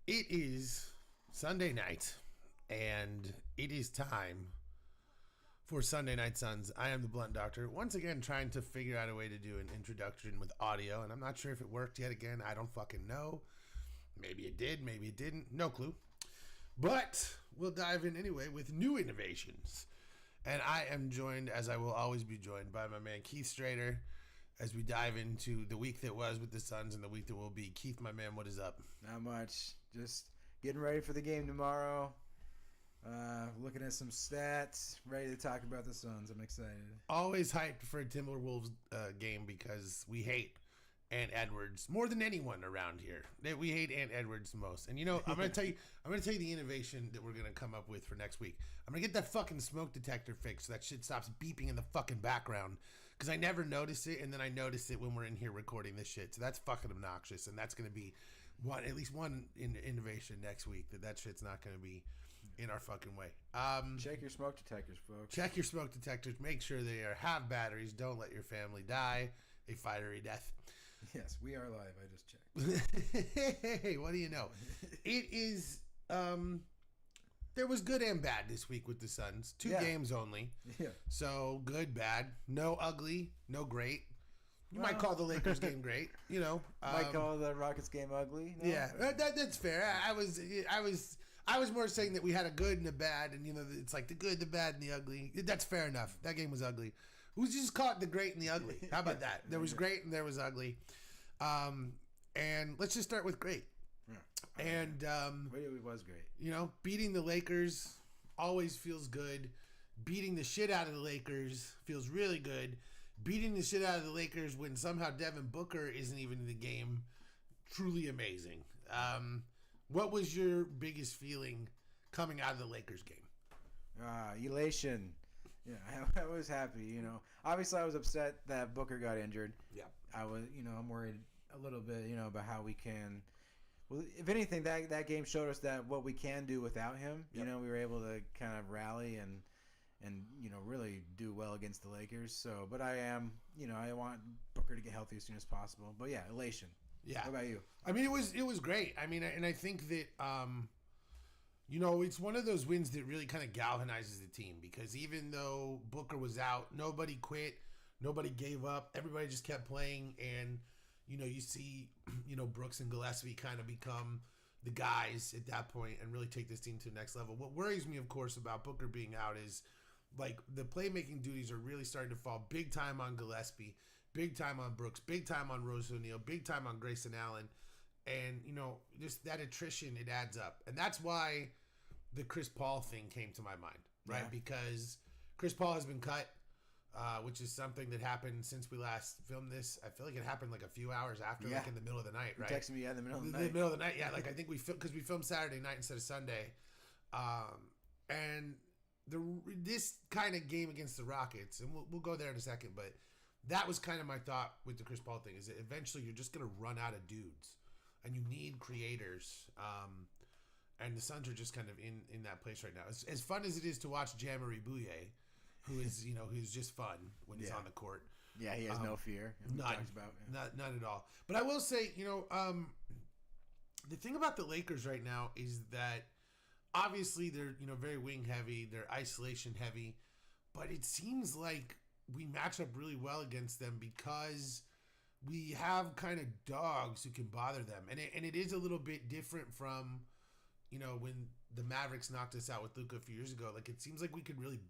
It is Sunday night, and it is time for Sunday Night Suns. I am the Blunt Doctor, once again trying to figure out a way to do an introduction with audio, and I'm not sure if it worked yet again. I don't fucking know. Maybe it did, maybe it didn't. No clue. But we'll dive in anyway with new innovations. And I am joined, as I will always be joined, by my man Keith Strader as we dive into the week that was with the Suns and the week that will be. Keith, my man, what is up? Not much. Just getting ready for the game tomorrow. Looking at some stats. Ready to talk about the Suns. I'm excited. Always hyped for a Timberwolves game because we hate Ant Edwards more than anyone around here. We hate Ant Edwards the most. And you know, I'm gonna tell you the innovation that we're gonna come up with for next week. I'm gonna get that fucking smoke detector fixed so that shit stops beeping in the fucking background. Because I never notice it, and then I notice it when we're in here recording this shit. So that's fucking obnoxious, and that's gonna be at least one innovation next week. That shit's not gonna be in our fucking way. Check your smoke detectors, folks. Check your smoke detectors. Make sure they have batteries. Don't let your family die a fiery death. Yes, we are live. I just checked. Hey, what do you know? It is, there was good and bad this week with the Suns. Two games only. Yeah. So, good, bad. No ugly, no great. You might call the Lakers game great, you know. Might call the Rockets game ugly. No? Yeah, that's fair. I was more saying that we had a good and a bad, and you know, it's like the good, the bad, and the ugly. That's fair enough. That game was ugly. We just caught the great and the ugly. How about that? There was great and there was ugly. And let's just start with great. Yeah. And it was great. You know, beating the Lakers always feels good. Beating the shit out of the Lakers feels really good. Beating the shit out of the Lakers when somehow Devin Booker isn't even in the game, truly amazing. What was your biggest feeling coming out of the Lakers game? Elation. Yeah, I was happy. You know, obviously I was upset that Booker got injured. Yeah, I was. You know, I'm worried a little bit. You know, about how we can. Well, if anything, that game showed us that what we can do without him. Yep. You know, we were able to kind of rally and you know, really do well against the Lakers. So, but I want Booker to get healthy as soon as possible. But yeah, elation. Yeah. What about you? I mean, it was great. I mean, and I think that you know, it's one of those wins that really kind of galvanizes the team because even though Booker was out, nobody quit, nobody gave up, everybody just kept playing, and you know, you see, you know, Brooks and Gillespie kind of become the guys at that point and really take this team to the next level. What worries me, of course, about Booker being out is like the playmaking duties are really starting to fall big time on Gillespie, big time on Brooks, big time on Rose O'Neal, big time on Grayson Allen. And, you know, just that attrition, it adds up. And that's why the Chris Paul thing came to my mind, right? Yeah. Because Chris Paul has been cut, which is something that happened since we last filmed this. I feel like it happened like a few hours after, like in the middle of the night, right? You texted me in the middle of the night. The middle of the night, yeah. Like I think because we filmed Saturday night instead of Sunday. And this kind of game against the Rockets, and we'll go there in a second, but that was kind of my thought with the Chris Paul thing, is that eventually you're just going to run out of dudes. And you need creators, and the Suns are just kind of in that place right now. As fun as it is to watch Jean-Marie Bouye, who is, you know, who's just fun when he's on the court. Yeah, he has no fear. Not at all. But I will say, you know, the thing about the Lakers right now is that obviously they're, you know, very wing heavy, they're isolation heavy, but it seems like we match up really well against them because we have kind of dogs who can bother them. And it is a little bit different from, you know, when the Mavericks knocked us out with Luka a few years ago. Like, it seems like we could really,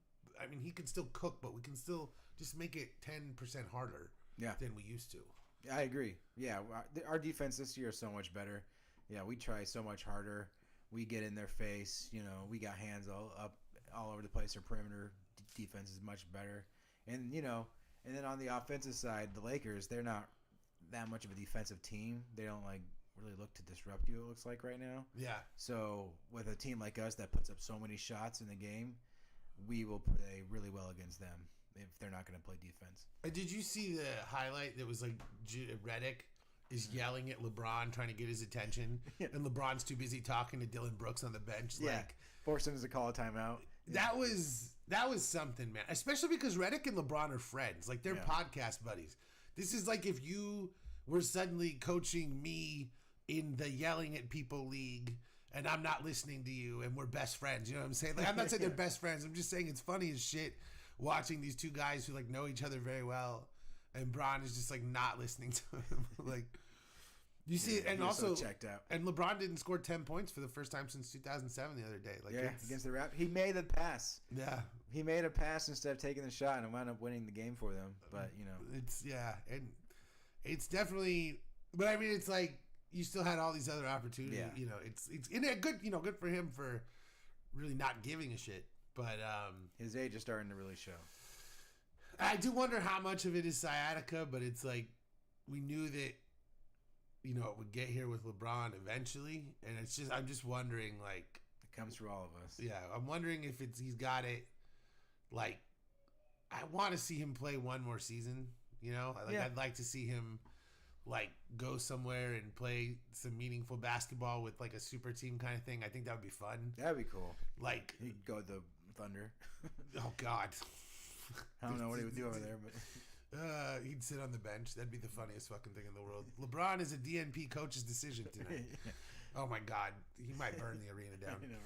I mean, he could still cook, but we can still just make it 10% harder than we used to. I agree. Yeah, our defense this year is so much better. Yeah, we try so much harder. We get in their face. You know, we got hands all over the place. Our perimeter defense is much better. And, you know, and then on the offensive side, the Lakers, they're not that much of a defensive team. They don't like really look to disrupt you, it looks like right now. Yeah. So with a team like us that puts up so many shots in the game, we will play really well against them if they're not going to play defense. Did you see the highlight that was like Redick is yelling at LeBron trying to get his attention, and LeBron's too busy talking to Dylan Brooks on the bench? Like, forcing him to call a timeout. That was something, man. Especially because Redick and LeBron are friends. Like, they're podcast buddies. This is like if you were suddenly coaching me in the yelling at people league, and I'm not listening to you, and we're best friends. You know what I'm saying? Like, I'm not saying they're best friends. I'm just saying it's funny as shit watching these two guys who like know each other very well, and Bron is just like not listening to him. Like, you see it, and also so checked out. And LeBron didn't score 10 points for the first time since 2007 the other day. Like, against the Raptors, he made a pass. Yeah, he made a pass instead of taking the shot, and wound up winning the game for them. But it's and it's definitely. But I mean, it's like you still had all these other opportunities. Yeah. You know, it's and good. You know, good for him for really not giving a shit. But his age is starting to really show. I do wonder how much of it is sciatica, but it's like we knew that, you know, it would get here with LeBron eventually, and it's just I'm just wondering, like, it comes through all of us. Yeah, I'm wondering if he's got it. Like, I want to see him play one more season. You know, I'd like to see him like go somewhere and play some meaningful basketball with like a super team kind of thing. I think that would be fun. That'd be cool. Like, he'd go the Thunder. Oh God, I don't know what he would do over there, but he'd sit on the bench. That'd be the funniest fucking thing in the world. LeBron is a DNP coach's decision tonight. Yeah. Oh my God, he might burn the arena down. I know,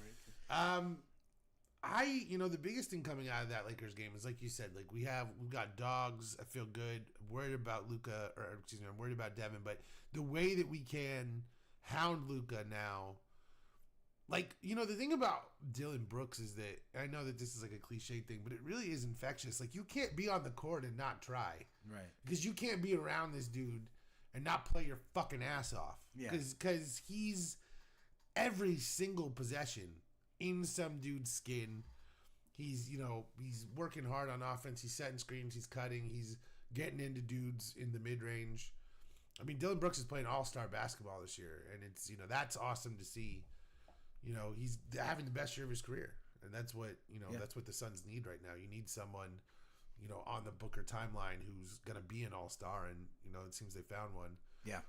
right? You know, the biggest thing coming out of that Lakers game is, like you said, like we've got dogs. I feel good. I'm worried about Luka, I'm worried about Devin. But the way that we can hound Luka now, like, you know, the thing about Dylan Brooks is that, I know that this is like a cliche thing, but it really is infectious. Like, you can't be on the court and not try. Right. Because you can't be around this dude and not play your fucking ass off. Yeah. Because he's every single possession in some dude's skin. He's, you know, he's working hard on offense. He's setting screens. He's cutting. He's getting into dudes in the mid-range. I mean, Dylan Brooks is playing all-star basketball this year, and it's, you know, that's awesome to see. You know, he's having the best year of his career, and that's what, you know, that's what the Suns need right now. You need someone, you know, on the Booker timeline who's going to be an all-star, and, you know, it seems they found one. Yeah.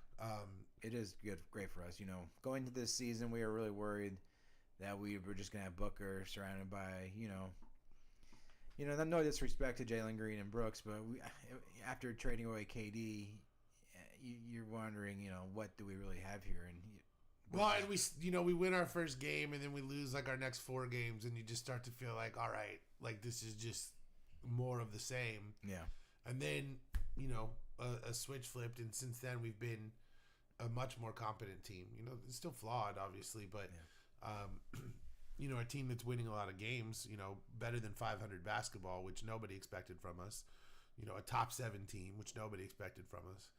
It is great for us. You know, going into this season, we were really worried that we were just going to have Booker surrounded by, you know, no disrespect to Jalen Green and Brooks, but after trading away KD, you're wondering, you know, what do we really have here? And well, and we win our first game, and then we lose like our next 4 games, and you just start to feel like, all right, like this is just more of the same. Yeah. And then, you know, a switch flipped, and since then we've been a much more competent team. You know, it's still flawed, obviously, but you know, a team that's winning a lot of games. You know, better than 500 basketball, which nobody expected from us. You know, a top 7 team, which nobody expected from us.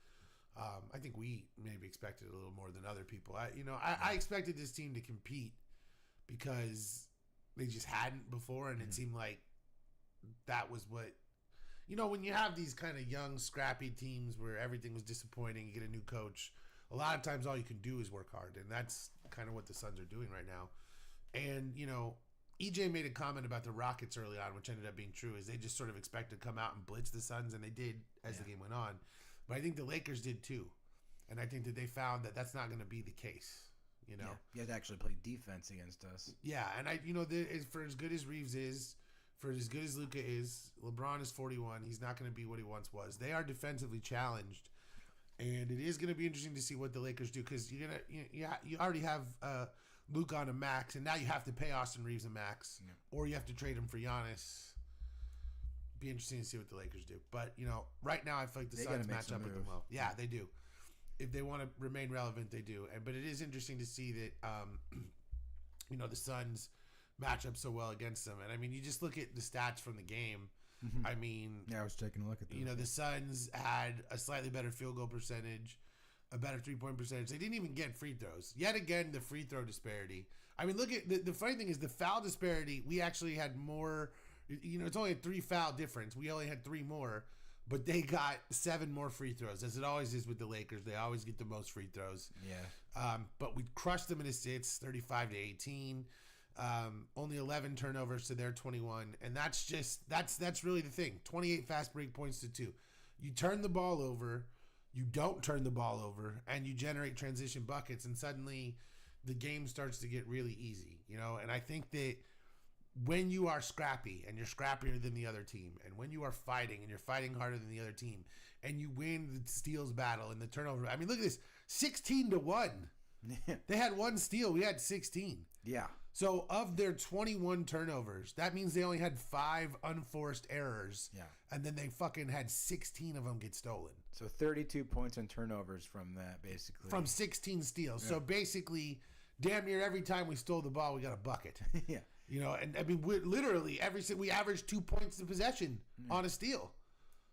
I think we maybe expected a little more than other people. I expected this team to compete because they just hadn't before, and it seemed like that was what, you know, when you have these kind of young, scrappy teams where everything was disappointing, you get a new coach, a lot of times all you can do is work hard, and that's kind of what the Suns are doing right now. And, you know, EJ made a comment about the Rockets early on, which ended up being true, is they just sort of expected to come out and blitz the Suns, and they did as the game went on. But I think the Lakers did too. And I think that they found that that's not going to be the case, you know? Yeah, you have to actually play defense against us. Yeah, and for as good as Reeves is, for as good as Luka is, LeBron is 41. He's not going to be what he once was. They are defensively challenged. And it is going to be interesting to see what the Lakers do, because you already have Luka on a max, and now you have to pay Austin Reeves a max, or you have to trade him for Giannis. Be interesting to see what the Lakers do. But, you know, right now I feel like the Suns match up with them well. Yeah, they do. If they want to remain relevant, they do. But it is interesting to see that, you know, the Suns match up so well against them. And, I mean, you just look at the stats from the game. Mm-hmm. I mean... Yeah, I was taking a look at those. You know, the Suns had a slightly better field goal percentage, a better three-point percentage. They didn't even get free throws. Yet again, the free throw disparity. I mean, look at... The funny thing is the foul disparity, we actually had more... You know, it's only a 3 foul difference. We only had 3 more, but they got 7 more free throws, as it always is with the Lakers. They always get the most free throws. Yeah. But we crushed them in assists, 35-18. Only 11 turnovers to their 21, and that's really the thing. 28 fast break points to 2. You turn the ball over, you don't turn the ball over, and you generate transition buckets, and suddenly the game starts to get really easy. You know, and I think that when you are scrappy and you're scrappier than the other team, and when you are fighting and you're fighting harder than the other team, and you win the steals battle and the turnover, I mean, look at this, 16-1. They had 1 steal. We had 16. Yeah. So of their 21 turnovers, that means they only had 5 unforced errors. Yeah. And then they fucking had 16 of them get stolen. So 32 points on turnovers from that, basically. From 16 steals. Yeah. So basically, damn near every time we stole the ball, we got a bucket. Yeah. You know, and I mean, we literally we averaged 2 points in possession on a steal.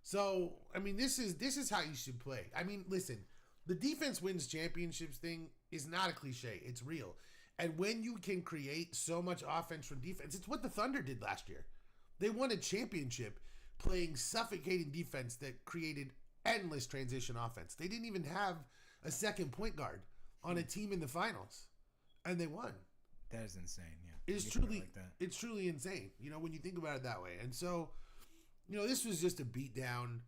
So I mean, this is how you should play. I mean, listen, the defense wins championships thing is not a cliche. It's real. And when you can create so much offense from defense, it's what the Thunder did last year. They won a championship playing suffocating defense that created endless transition offense. They didn't even have a second point guard on a team in the finals, and they won. That is insane. Yeah, It's truly insane. You know, when you think about it that way. And so, you know, this was just a beatdown,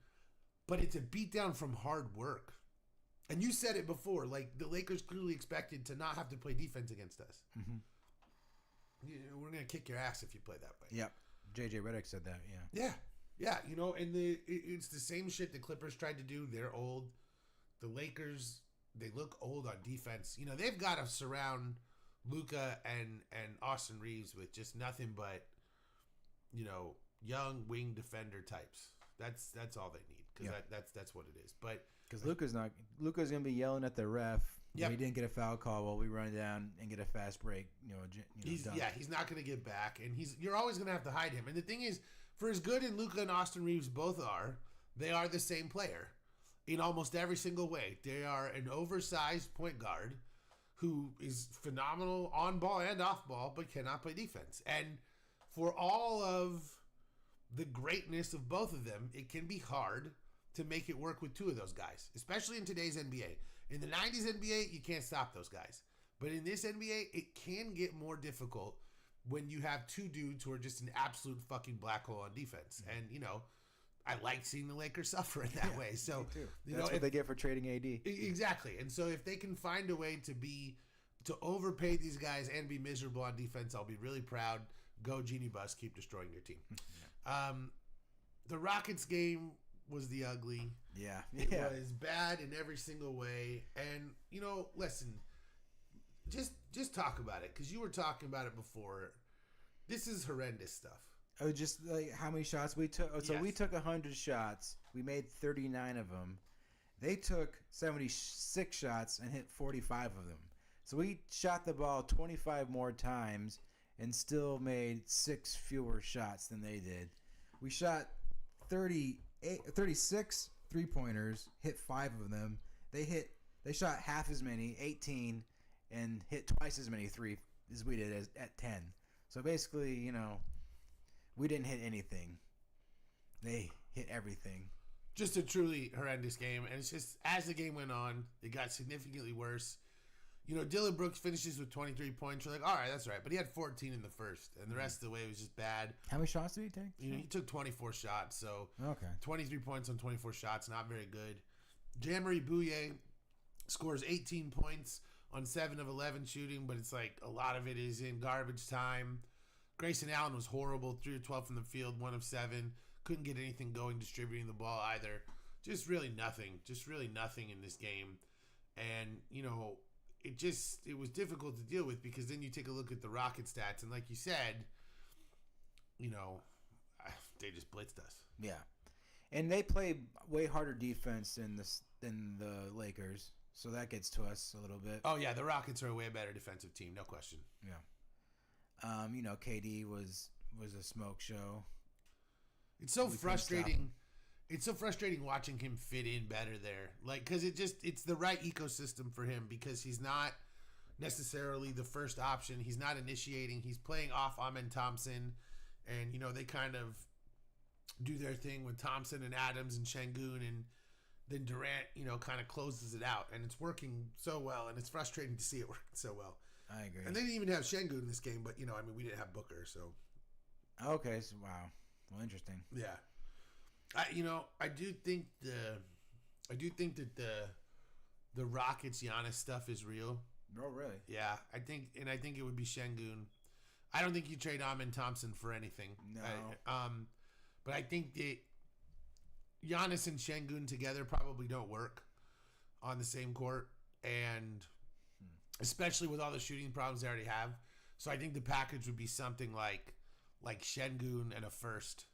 but it's a beatdown from hard work. And you said it before, like the Lakers clearly expected to not have to play defense against us. Mm-hmm. You know, we're gonna kick your ass if you play that way. Yep. JJ Redick said that. Yeah. Yeah. You know, and it's the same shit the Clippers tried to do. They're old. The Lakers, they look old on defense. You know, they've got to surround Luka and Austin Reeves with just nothing but, you know, young wing defender types. That's all they need because that's what it is. But because Luka's gonna be yelling at the ref. Yep. He didn't get a foul call while we run down and get a fast break. He's not going to get back, and you're always going to have to hide him. And the thing is, for as good as Luka and Austin Reeves both are, they are the same player in almost every single way. They are an oversized point guard who is phenomenal on ball and off ball, but cannot play defense. And for all of the greatness of both of them, it can be hard to make it work with 2 of those guys, especially in today's NBA. In the 90s NBA, you can't stop those guys. But in this NBA, it can get more difficult when you have 2 dudes who are just an absolute fucking black hole on defense. Mm-hmm. And, you know, I like seeing the Lakers suffer in that way. So, that's what they get for trading AD. Exactly. And so if they can find a way to overpay these guys and be miserable on defense, I'll be really proud. Go Genie Bus, keep destroying your team. The Rockets game was the ugly. Yeah. It was bad in every single way. And, you know, listen, just talk about it because you were talking about it before. This is horrendous stuff. Oh, just like how many shots we took. So we took 100 shots. We made 39 of them. They took 76 shots and hit 45 of them. So we shot the ball 25 more times and still made 6 fewer shots than they did. We shot 36 3-pointers, hit 5 of them. They shot half as many, 18, and hit twice as many 3 as we did at 10. So basically, you know, we didn't hit anything. They hit everything. Just a truly horrendous game. And it's just, as the game went on, it got significantly worse. You know, Dillon Brooks finishes with 23 points. You're like, all right, that's right. But he had 14 in the first. And the rest of the way was just bad. How many shots did he take? You know, he took 24 shots. So, okay, 23 points on 24 shots. Not very good. Jean-Marie Bouye scores 18 points on 7 of 11 shooting. But it's like a lot of it is in garbage time. Grayson Allen was horrible. 3 of 12 from the field, 1 of 7. Couldn't get anything going distributing the ball either. Just really nothing. Just really nothing in this game. And, you know, it was difficult to deal with because then you take a look at the Rocket stats. And like you said, you know, they just blitzed us. Yeah. And they play way harder defense than the Lakers. So that gets to us a little bit. Oh, yeah. The Rockets are a way better defensive team. No question. Yeah. You know, KD was a smoke show. It's so frustrating. It's so frustrating watching him fit in better there. Like, because it's the right ecosystem for him because he's not necessarily the first option. He's not initiating. He's playing off Amen Thompson. And, you know, they kind of do their thing with Thompson and Adams and Şengün. And then Durant, you know, kind of closes it out. And it's working so well. And it's frustrating to see it working so well. I agree. And they didn't even have Şengün in this game. But, you know, I mean, we didn't have Booker. So. Okay. So, wow. Well, interesting. Yeah. I do think that the Rockets Giannis stuff is real. Oh, really? Yeah, I think it would be Şengün. I don't think you trade Amen Thompson for anything. No. But I think that Giannis and Şengün together probably don't work on the same court, and especially with all the shooting problems they already have. So I think the package would be something like Şengün and a first,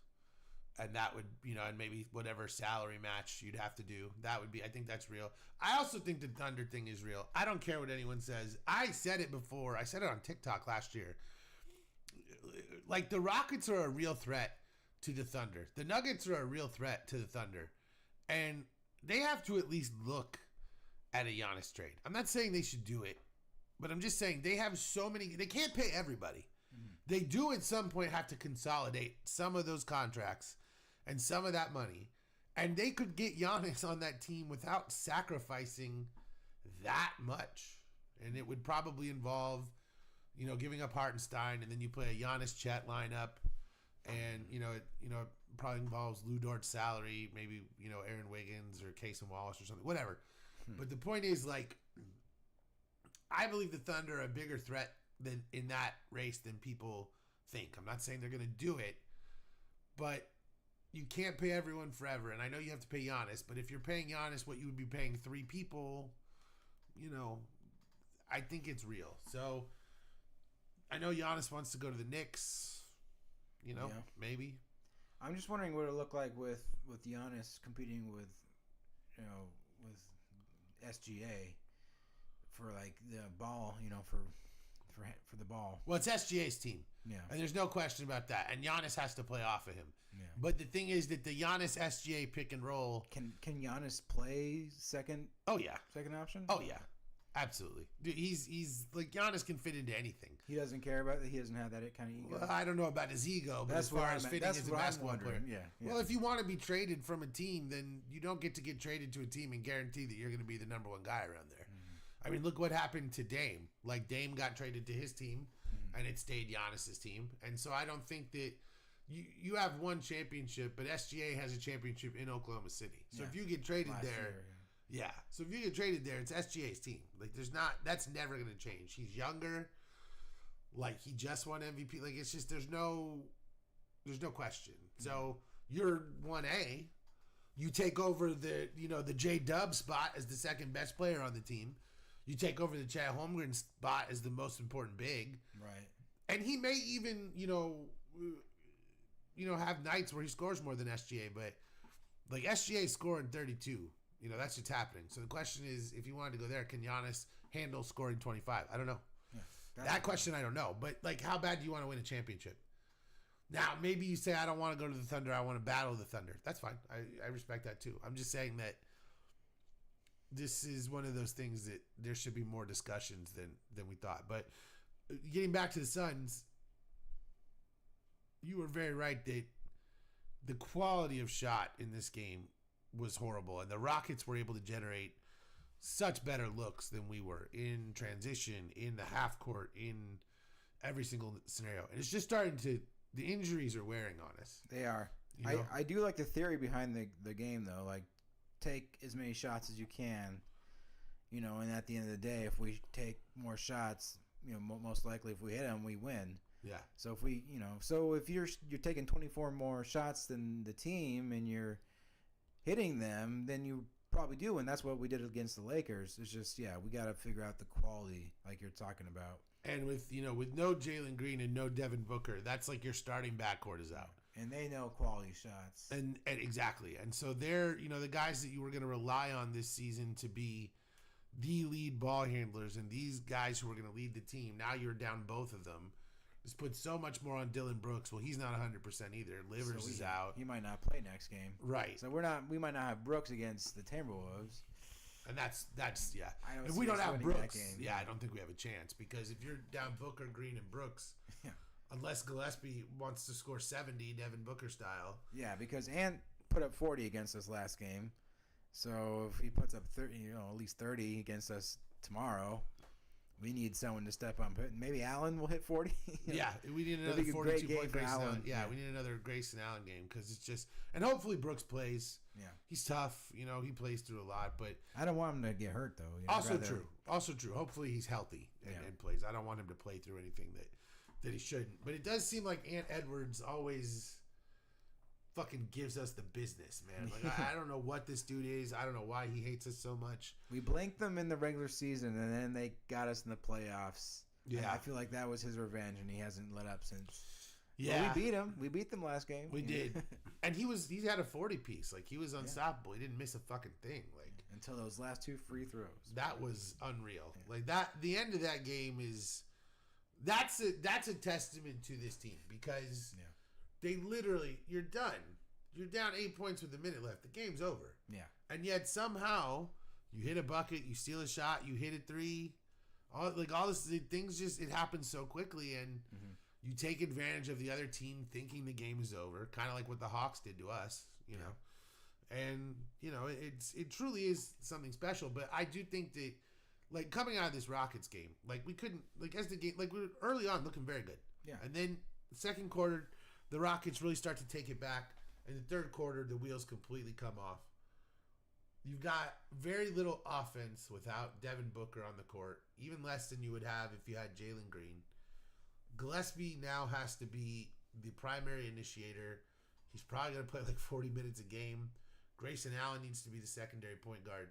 and that would, and maybe whatever salary match you'd have to do. That would be, I think that's real. I also think the Thunder thing is real. I don't care what anyone says. I said it before. I said it on TikTok last year. Like, the Rockets are a real threat to the Thunder. The Nuggets are a real threat to the Thunder. And they have to at least look at a Giannis trade. I'm not saying they should do it, but I'm just saying they have so many. They can't pay everybody. Mm-hmm. They do at some point have to consolidate some of those contracts and some of that money. And they could get Giannis on that team without sacrificing that much. And it would probably involve, giving up Hartenstein, and then you play a Giannis Chet lineup. And, it probably involves Lou Dort's salary, maybe, Aaron Wiggins or Casey Wallace or something, whatever. But the point is, like, I believe the Thunder are a bigger threat than in that race than people think. I'm not saying they're going to do it, but you can't pay everyone forever. And I know you have to pay Giannis, but if you're paying Giannis what you would be paying 3 people, I think it's real. So I know Giannis wants to go to the Knicks, maybe. I'm just wondering what it'll look like with Giannis competing with, with SGA for like the ball, for the ball. Well, it's SGA's team. Yeah. And there's no question about that. And Giannis has to play off of him. Yeah. But the thing is that the Giannis SGA pick and roll. Can Giannis play second? Oh yeah. Second option? Oh yeah. Absolutely. Dude, he's like, Giannis can fit into anything. He doesn't care about that. He doesn't have that kind of ego. Well, I don't know about his ego, but as far as fitting as a basketball player. Yeah. Well, if you want to be traded from a team, then you don't get to get traded to a team and guarantee that you're going to be the number one guy around there. Mm-hmm. I mean, look what happened to Dame. Like, Dame got traded to his team, and it stayed Giannis's team. And so I don't think that you have one championship, but SGA has a championship in Oklahoma City. So if you get traded there. Yeah. So if you get traded there, it's SGA's team. Like, that's never going to change. He's younger. Like, he just won MVP. Like, it's just, there's no question. Mm-hmm. So you're 1A. You take over the J-Dub spot as the second best player on the team. You take over the Chet Holmgren spot as the most important big. Right. And he may even, have nights where he scores more than SGA, but like, SGA is scoring 32. That's what's happening. So the question is, if you wanted to go there, can Giannis handle scoring 25? I don't know. Yeah, that question I don't know. But, like, how bad do you want to win a championship? Now, maybe you say, I don't want to go to the Thunder. I want to battle the Thunder. That's fine. I respect that, too. I'm just saying that this is one of those things that there should be more discussions than we thought. But getting back to the Suns, you were very right that the quality of shot in this game was horrible, and the Rockets were able to generate such better looks than we were in transition, in the half court, in every single scenario. And it's just starting to, the injuries are wearing on us. They are. I do like the theory behind the game, though. Like, take as many shots as you can, and at the end of the day, if we take more shots, most likely if we hit them, we win. Yeah. So if you're taking 24 more shots than the team and you're hitting them, then you probably do, and that's what we did against the Lakers. It's just, we got to figure out the quality, like you're talking about. And with no Jalen Green and no Devin Booker, that's like your starting backcourt is out. And they know quality shots. And exactly. And so they're, the guys that you were going to rely on this season to be the lead ball handlers and these guys who are going to lead the team, now you're down both of them. Just put so much more on Dillon Brooks. Well, he's not 100% either. Livers is out. He might not play next game. Right. So we might not have Brooks against the Timberwolves. And that's yeah. If we don't have Brooks, I don't think we have a chance, because if you're down Booker, Green, and Brooks, unless Gillespie wants to score 70, Devin Booker style. Yeah, because Ant put up 40 against us last game. So if he puts up 30, at least 30 against us tomorrow, we need someone to step up. Maybe Allen will hit 40. Yeah, we need another 42-point Grayson Allen. Yeah, we need another Grayson Allen game, because it's just, and hopefully Brooks plays. Yeah, he's tough. he plays through a lot, but I don't want him to get hurt though. Also true. Hopefully he's healthy and plays. I don't want him to play through anything that he shouldn't. But it does seem like Ant Edwards always fucking gives us the business, man. Like I don't know what this dude is. I don't know why he hates us so much. We blanked them in the regular season, and then they got us in the playoffs. Yeah, and I feel like that was his revenge, and he hasn't let up since. Yeah, well, we beat him. We beat them last game. We did, and he had a 40 piece. Like he was unstoppable. He didn't miss a fucking thing. Like until those last 2 free throws. That was unreal. Yeah. Like that. The end of that game is. That's a testament to this team because they literally you're done. You're down 8 points with a minute left. The game's over. Yeah. And yet somehow you hit a bucket, you steal a shot, you hit a three. All this things just it happens so quickly and you take advantage of the other team thinking the game is over, kind of like what the Hawks did to us, you know. And it truly is something special, but I do think that like coming out of this Rockets game, like we couldn't like as the game like we were early on looking very good. Yeah. And then the second quarter, the Rockets really start to take it back. In the third quarter, the wheels completely come off. You've got very little offense without Devin Booker on the court, even less than you would have if you had Jalen Green. Gillespie now has to be the primary initiator. He's probably going to play like 40 minutes a game. Grayson Allen needs to be the secondary point guard.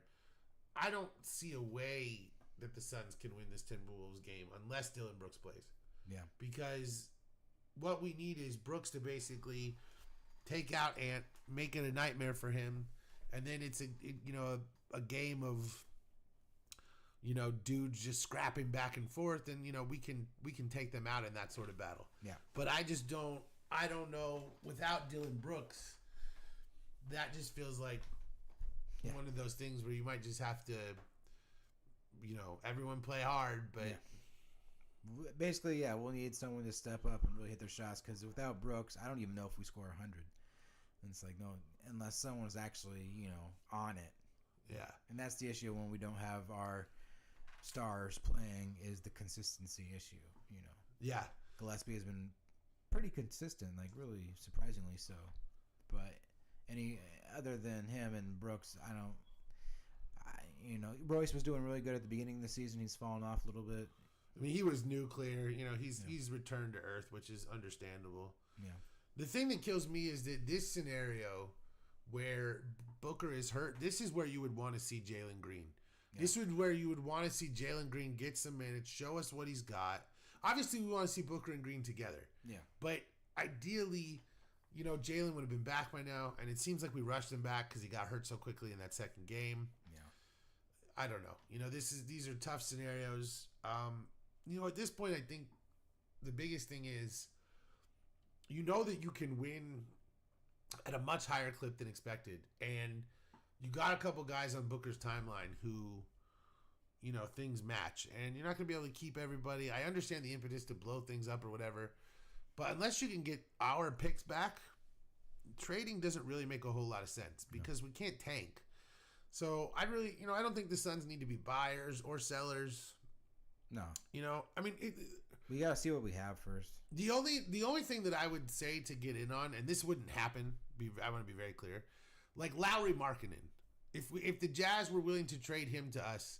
I don't see a way that the Suns can win this Timberwolves game unless Dylan Brooks plays. Yeah. Because what we need is Brooks to basically take out Ant, make it a nightmare for him, and then it's a game of dudes just scrapping back and forth, and we can take them out in that sort of battle. Yeah. But I don't know without Dylan Brooks, that just feels like one of those things where you might just have to everyone play hard, but basically, we'll need someone to step up and really hit their shots because without Brooks, I don't even know if we score 100. And it's like, no, unless someone's actually, on it. Yeah. And that's the issue when we don't have our stars playing is the consistency issue, Yeah. Gillespie has been pretty consistent, like really surprisingly so. But any other than him and Brooks, Royce was doing really good at the beginning of the season. He's fallen off a little bit. I mean, he was nuclear. He's returned to earth, which is understandable. Yeah. The thing that kills me is that this scenario where Booker is hurt, this is where you would want to see Jalen Green. Yeah. This is where you would want to see Jalen Green get some minutes, show us what he's got. Obviously, we want to see Booker and Green together. Yeah. But ideally, Jalen would have been back by now, and it seems like we rushed him back because he got hurt so quickly in that second game. Yeah. I don't know. These are tough scenarios. At this point, I think the biggest thing is that you can win at a much higher clip than expected. And you got a couple guys on Booker's timeline who, things match. And you're not going to be able to keep everybody. I understand the impetus to blow things up or whatever. But unless you can get our picks back, trading doesn't really make a whole lot of sense because we can't tank. So I really, I don't think the Suns need to be buyers or sellers. No. We got to see what we have first. The only thing that I would say to get in on, and this wouldn't happen, I want to be very clear, like Lauri Markkanen. If the Jazz were willing to trade him to us,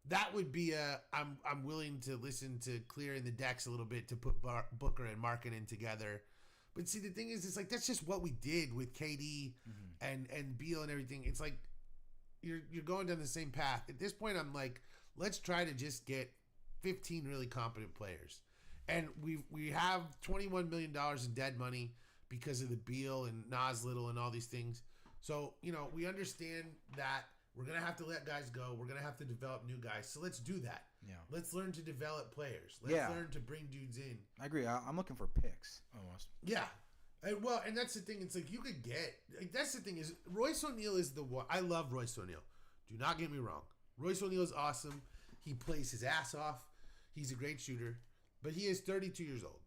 that would be I'm willing to listen to clearing the decks a little bit to put Booker and Markkanen together. But see, the thing is, it's like that's just what we did with KD and Beal and everything. It's like you're going down the same path. At this point, I'm like, let's try to just get 15 really competent players. And we have $21 million in dead money because of the Beal and Nas Little and all these things. So, we understand that we're going to have to let guys go. We're going to have to develop new guys. So let's do that. Yeah. Let's learn to develop players. Let's learn to bring dudes in. I agree. I'm looking for picks almost. Yeah. And that's the thing. It's like you could that's the thing is Royce O'Neal is the one. I love Royce O'Neal. Do not get me wrong. Royce O'Neal is awesome. He plays his ass off. He's a great shooter. But he is 32 years old.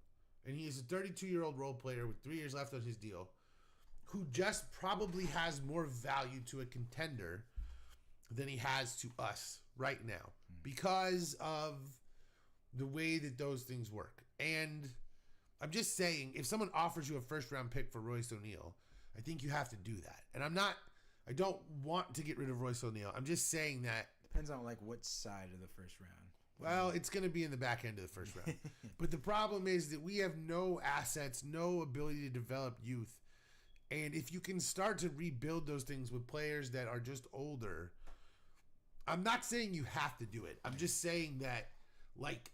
And he is a 32-year-old role player with 3 years left on his deal who just probably has more value to a contender than he has to us right now because of the way that those things work. And I'm just saying, if someone offers you a first-round pick for Royce O'Neal, I think you have to do that. And I don't want to get rid of Royce O'Neal. I'm just saying that. Depends on what side of the first round. Well, it's going to be in the back end of the first round. But the problem is that we have no assets, no ability to develop youth. And if you can start to rebuild those things with players that are just older, I'm not saying you have to do it. I'm just saying that, like,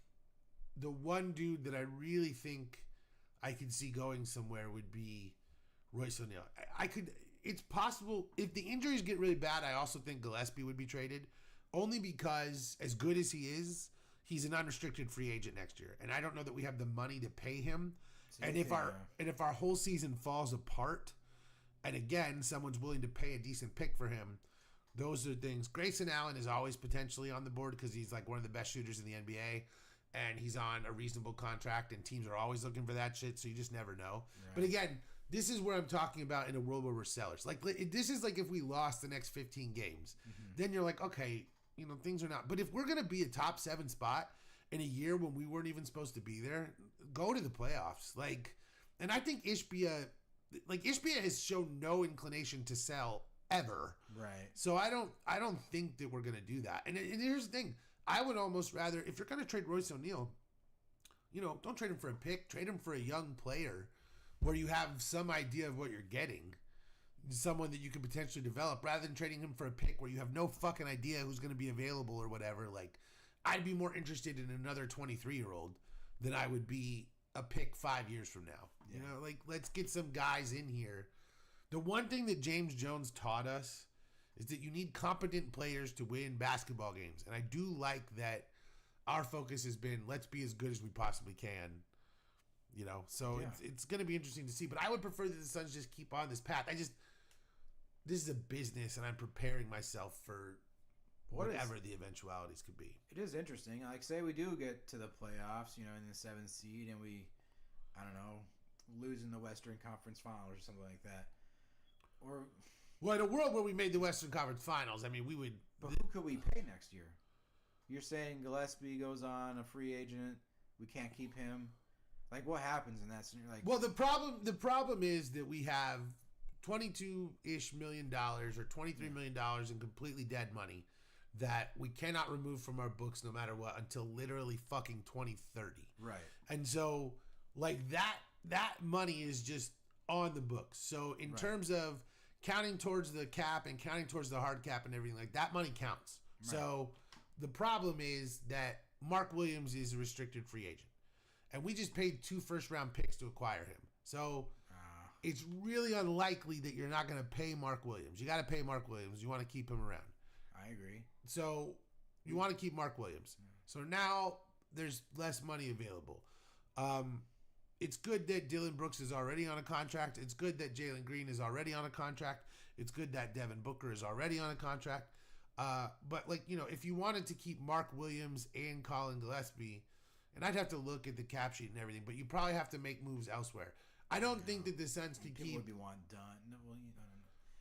the one dude that I really think I could see going somewhere would be Royce O'Neal. I could. It's possible if the injuries get really bad. I also think Gillespie would be traded, only because as good as he is, he's an unrestricted free agent next year, and I don't know that we have the money to pay him. And if our whole season falls apart, and again someone's willing to pay a decent pick for him, those are things. Grayson Allen is always potentially on the board because he's like one of the best shooters in the NBA, and he's on a reasonable contract, and teams are always looking for that shit. So you just never know. Right. But again, this is where I'm talking about in a world where we're sellers. Like, this is like if we lost the next 15 games, then you're like, okay, things are not. But if we're gonna be a top 7 spot in a year when we weren't even supposed to be there, go to the playoffs. And I think Ishbia has shown no inclination to sell ever. Right. So I don't think that we're gonna do that. And here's the thing: I would almost rather, if you're gonna trade Royce O'Neal, don't trade him for a pick. Trade him for a young player where you have some idea of what you're getting, someone that you can potentially develop, rather than trading him for a pick where you have no fucking idea who's gonna be available or whatever. Like, I'd be more interested in another 23-year-old than I would be a pick 5 years from now. Yeah. Let's get some guys in here. The one thing that James Jones taught us is that you need competent players to win basketball games. And I do like that our focus has been, let's be as good as we possibly can. So it's going to be interesting to see. But I would prefer that the Suns just keep on this path. This is a business, and I'm preparing myself for whatever the eventualities could be. It is interesting. Like, say we do get to the playoffs, in the 7th seed, and we, I don't know, lose in the Western Conference Finals or something like that. Well, in a world where we made the Western Conference Finals, I mean, we would. But who could we pay next year? You're saying Gillespie goes on a free agent. We can't keep him. Like, what happens in that scenario? Like, well, the problem is that we have $22-ish million or $23 million in completely dead money that we cannot remove from our books no matter what until literally fucking 2030. Right. And so, like, that money is just on the books. So in terms of counting towards the cap and counting towards the hard cap and everything, like, that money counts. Right. So the problem is that Mark Williams is a restricted free agent. And we just paid 2 first-round picks to acquire him. So it's really unlikely that you're not going to pay Mark Williams. You got to pay Mark Williams. You want to keep him around. I agree. So you want to keep Mark Williams. So now there's less money available. It's good that Dylan Brooks is already on a contract. It's good that Jalen Green is already on a contract. It's good that Devin Booker is already on a contract. But, if you wanted to keep Mark Williams and Colin Gillespie, and I'd have to look at the cap sheet and everything, but you probably have to make moves elsewhere. I don't think that the Suns can keep. Would be want Dunn?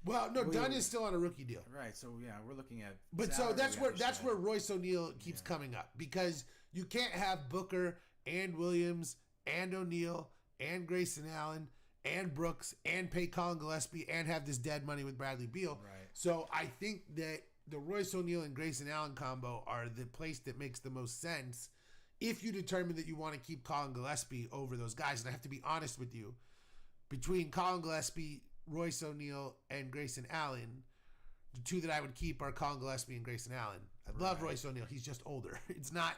Well, no, Dunn is still on a rookie deal. Right. So we're looking at. But so that's where Royce O'Neal keeps coming up, because you can't have Booker and Williams and O'Neal and Grayson Allen and Brooks and pay Colin Gillespie and have this dead money with Bradley Beal. Right. So I think that the Royce O'Neal and Grayson Allen combo are the place that makes the most sense if you determine that you want to keep Colin Gillespie over those guys. And I have to be honest with you, between Colin Gillespie, Royce O'Neal, and Grayson Allen, the two that I would keep are Colin Gillespie and Grayson Allen. I love Royce O'Neal. He's just older. It's not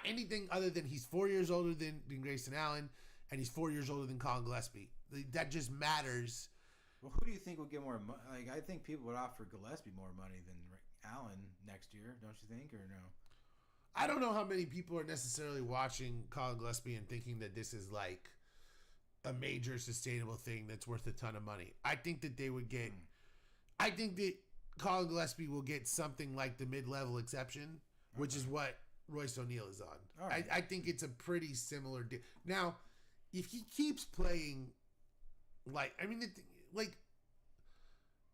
anything other than he's 4 years older than Grayson Allen, and he's 4 years older than Colin Gillespie. That just matters. Well, who do you think will get more money? Like, I think people would offer Gillespie more money than Allen next year, don't you think, or no? I don't know how many people are necessarily watching Colin Gillespie and thinking that this is like a major sustainable thing that's worth a ton of money. I think that they would get. I think that Colin Gillespie will get something like the mid-level exception, which is what Royce O'Neal is on. Right. I think it's a pretty similar deal. Now, if he keeps playing,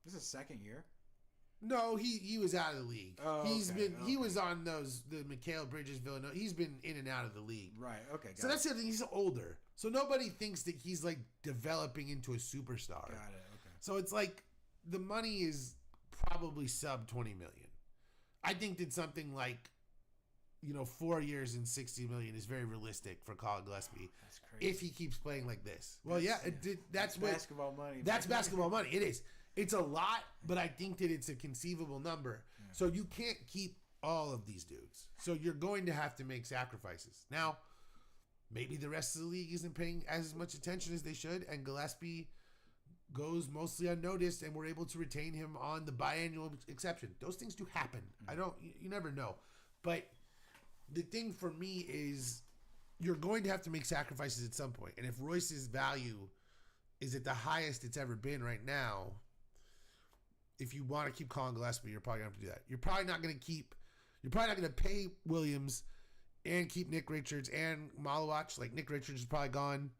this is second year. No, he was out of the league. Oh, He was on the Mikal Bridges Villanova. He's been in and out of the league. Right. Okay. So that's the other thing. He's older, so nobody thinks that he's like developing into a superstar. Got it. Okay. So it's like the money is probably sub $20 million. I think that something like, 4 years and $60 million is very realistic for Colin Gillespie. That's crazy. If he keeps playing like this. Well, yeah, that's what basketball money. That's basketball money. It is. It's a lot, but I think that it's a conceivable number. Yeah. So you can't keep all of these dudes. So you're going to have to make sacrifices. Now, maybe the rest of the league isn't paying as much attention as they should, and Gillespie goes mostly unnoticed, and we're able to retain him on the biannual exception. Those things do happen. You never know. But the thing for me is you're going to have to make sacrifices at some point. And if Royce's value is at the highest it's ever been right now, if you want to keep Colin Gillespie, you're probably going to have to do that. You're probably not going to pay Williams and keep Nick Richards and Malawach. Like, Nick Richards is probably gone.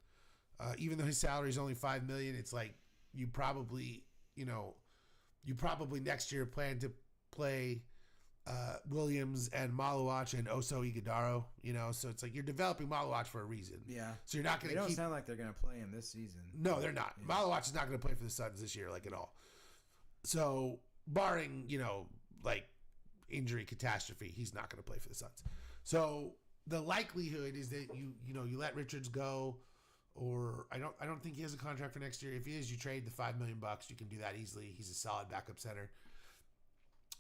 Even though his salary is only $5 million, it's like you probably next year plan to play Williams and Malawach and Oso Ighodaro, so it's like you're developing Malawach for a reason. Yeah. So you're not going to They don't sound like they're going to play him this season. No, they're not. Yeah. Malawach is not going to play for the Suns this year, like, at all. So barring, like, injury catastrophe, he's not going to play for the Suns. So the likelihood is that you let Richards go, or I don't think he has a contract for next year. If he is, you trade the $5 million. You can do that easily. He's a solid backup center.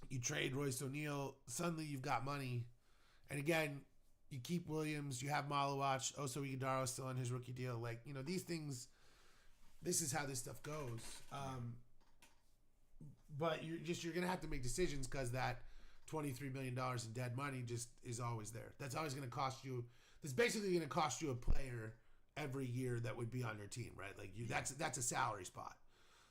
You trade Royce O'Neal. Suddenly you've got money. And again, you keep Williams. You have Malawach. Oso Ighodaro still on his rookie deal. Like, these things, this is how this stuff goes. But you're going to have to make decisions because that $23 million in dead money just is always there. That's always going to cost you. That's basically going to cost you a player every year that would be on your team, right? Like, that's a salary spot.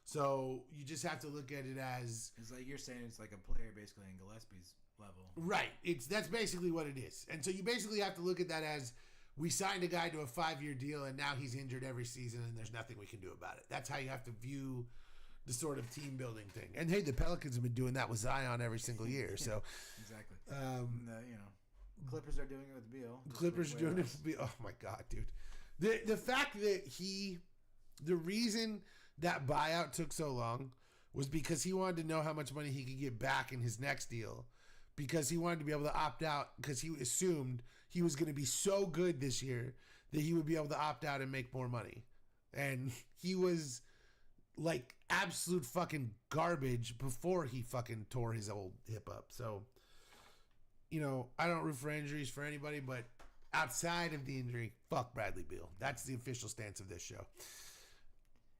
So you just have to look at it as, it's like you're saying, it's like a player basically in Gillespie's level, right? That's basically what it is. And so you basically have to look at that as, we signed a guy to a 5-year deal and now he's injured every season and there's nothing we can do about it. That's how you have to view the sort of team building thing. And hey, the Pelicans have been doing that with Zion every single year. So exactly. Clippers are doing it with Beal. Clippers are doing it with Beal. Oh my God, dude. The fact that the reason that buyout took so long was because he wanted to know how much money he could get back in his next deal, because he wanted to be able to opt out, because he assumed he was going to be so good this year that he would be able to opt out and make more money. And he was like absolute fucking garbage before he fucking tore his old hip up. So, I don't root for injuries for anybody, but outside of the injury, fuck Bradley Beal. That's the official stance of this show.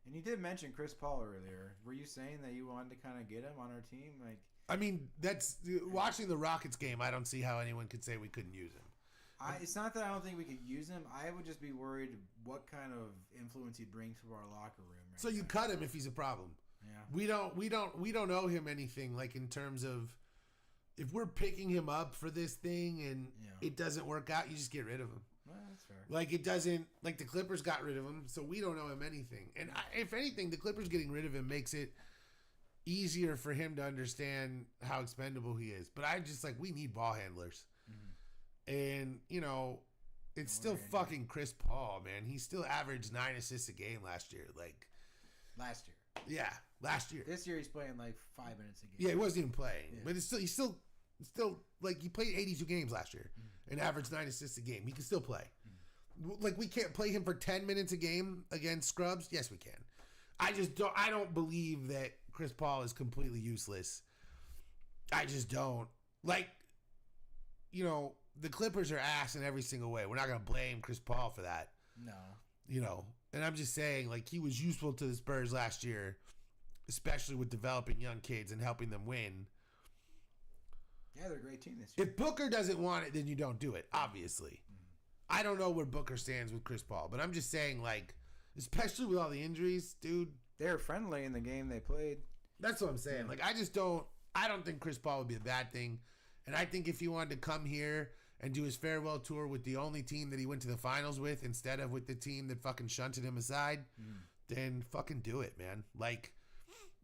And you did mention Chris Paul earlier. Were you saying that you wanted to kind of get him on our team? Like, I mean, that's watching the Rockets game. I don't see how anyone could say we couldn't use him. It's not that I don't think we could use him. I would just be worried what kind of influence he'd bring to our locker room. Right so you cut him if he's a problem. Yeah. We don't owe him anything, like, in terms of, if we're picking him up for this thing and it doesn't work out, you just get rid of him. Well, that's fair. Like, it doesn't, like, the Clippers got rid of him, so we don't owe him anything. And if anything, the Clippers getting rid of him makes it easier for him to understand how expendable he is. But I just, like, we need ball handlers. Mm-hmm. And, it's still fucking Chris Paul, man. He still averaged 9 assists a game last year. Like, last year. Yeah, last year. This year he's playing like 5 minutes a game. Yeah, he wasn't even playing. Yeah. But he's still like, he played 82 games last year and averaged 9 assists a game. He can still play. Like, we can't play him for 10 minutes a game against scrubs. Yes, we can. I don't believe that Chris Paul is completely useless. I just don't. Like, the Clippers are ass in every single way. We're not going to blame Chris Paul for that. No. And I'm just saying, like, he was useful to the Spurs last year, especially with developing young kids and helping them win. Yeah, they're a great team this year. If Booker doesn't want it, then you don't do it, obviously. I don't know where Booker stands with Chris Paul, but I'm just saying, like, especially with all the injuries, dude. They were friendly in the game they played. That's what I'm saying. Like, I don't think Chris Paul would be a bad thing. And I think if he wanted to come here and do his farewell tour with the only team that he went to the finals with instead of with the team that fucking shunted him aside, then fucking do it, man. Like,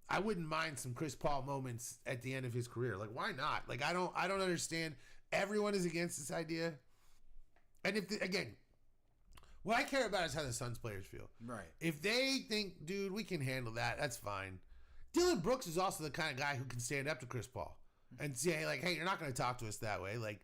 I wouldn't mind some Chris Paul moments at the end of his career. Like, why not? Like, I don't understand. Everyone is against this idea. And again, what I care about is how the Suns players feel. Right. If they think, dude, we can handle that, that's fine. Dillon Brooks is also the kind of guy who can stand up to Chris Paul and say, like, hey, you're not going to talk to us that way. Like,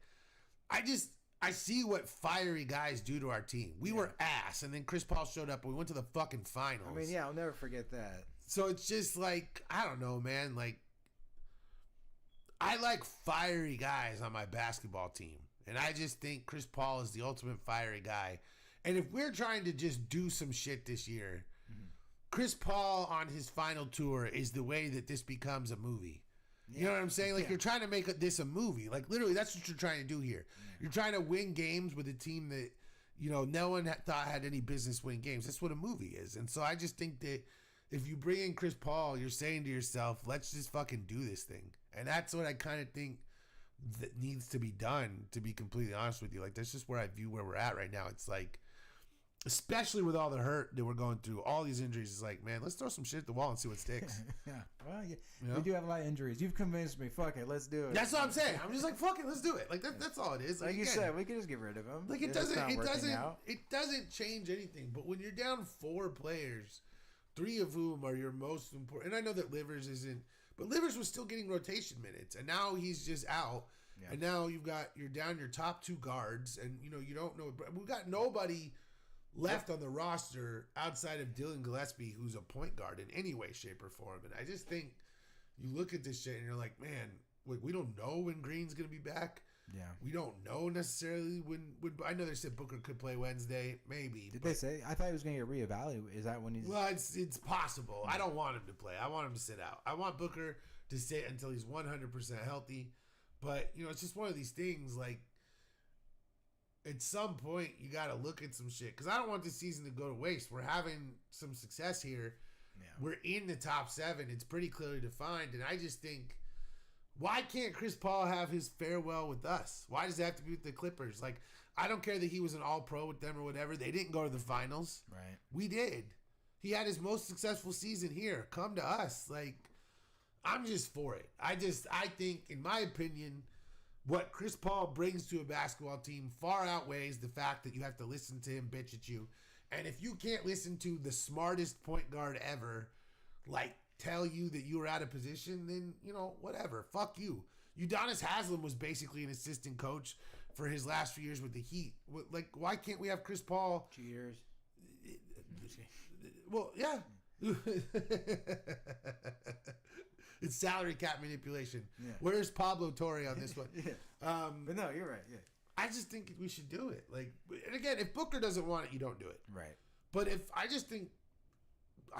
I see what fiery guys do to our team. We were ass, and then Chris Paul showed up and we went to the fucking finals. I mean, yeah, I'll never forget that. So it's just like, I don't know, man. Like, I like fiery guys on my basketball team. And I just think Chris Paul is the ultimate fiery guy. And if we're trying to just do some shit this year, Chris Paul on his final tour is the way that this becomes a movie. You know what I'm saying? Like, you're trying to make this a movie. Like, literally, that's what you're trying to do here. You're trying to win games with a team that, you know, no one thought had any business winning games. That's what a movie is. And so I just think that if you bring in Chris Paul, you're saying to yourself, let's just fucking do this thing. And that's what I kind of think that needs to be done, to be completely honest with you. Like, that's just where I view where we're at right now. It's like, especially with all the hurt that we're going through, all these injuries, it's like, man, let's throw some shit at the wall and see what sticks. Well, we do have a lot of injuries. You've convinced me. Fuck it, let's do it. That's what I'm saying. I'm just like, fuck it, let's do it. Like, that's all it is. Like you again, said, we could just get rid of him. like, it doesn't change anything. But when you're down 4 players, 3 of whom are your most important, and I know that Livers isn't, but Livers was still getting rotation minutes, and now he's just out. Yeah. And now you're down your top 2 guards, and you know you don't know. We've got nobody left on the roster outside of Dylan Gillespie, who's a point guard in any way, shape, or form. And I just think you look at this shit and you're like, man, we don't know when Green's gonna be back. Yeah, we don't know necessarily when I know they said Booker could play Wednesday, maybe. Did they say? I thought he was gonna get reevaluated. Is that when he's? Well, it's possible. I don't want him to play. I want him to sit out. I want Booker to sit until he's 100% healthy. But you know, it's just one of these things. Like, at some point, you got to look at some shit. Because I don't want this season to go to waste. We're having some success here. Yeah. We're in the top 7. It's pretty clearly defined. And I just think, why can't Chris Paul have his farewell with us? Why does it have to be with the Clippers? Like, I don't care that he was an all-pro with them or whatever. They didn't go to the finals. Right. We did. He had his most successful season here. Come to us. Like, I'm just for it. I think, in my opinion, what Chris Paul brings to a basketball team far outweighs the fact that you have to listen to him bitch at you. And if you can't listen to the smartest point guard ever, like, tell you that you were out of position, then, you know, whatever. Fuck you. Udonis Haslem was basically an assistant coach for his last few years with the Heat. Like, why can't we have Chris Paul? Cheaters. Well, yeah. It's salary cap manipulation. Yeah. Where's Pablo Torre on this one? Yeah. But no, you're right. Yeah. I just think we should do it. Like, and again, if Booker doesn't want it, you don't do it. Right. But I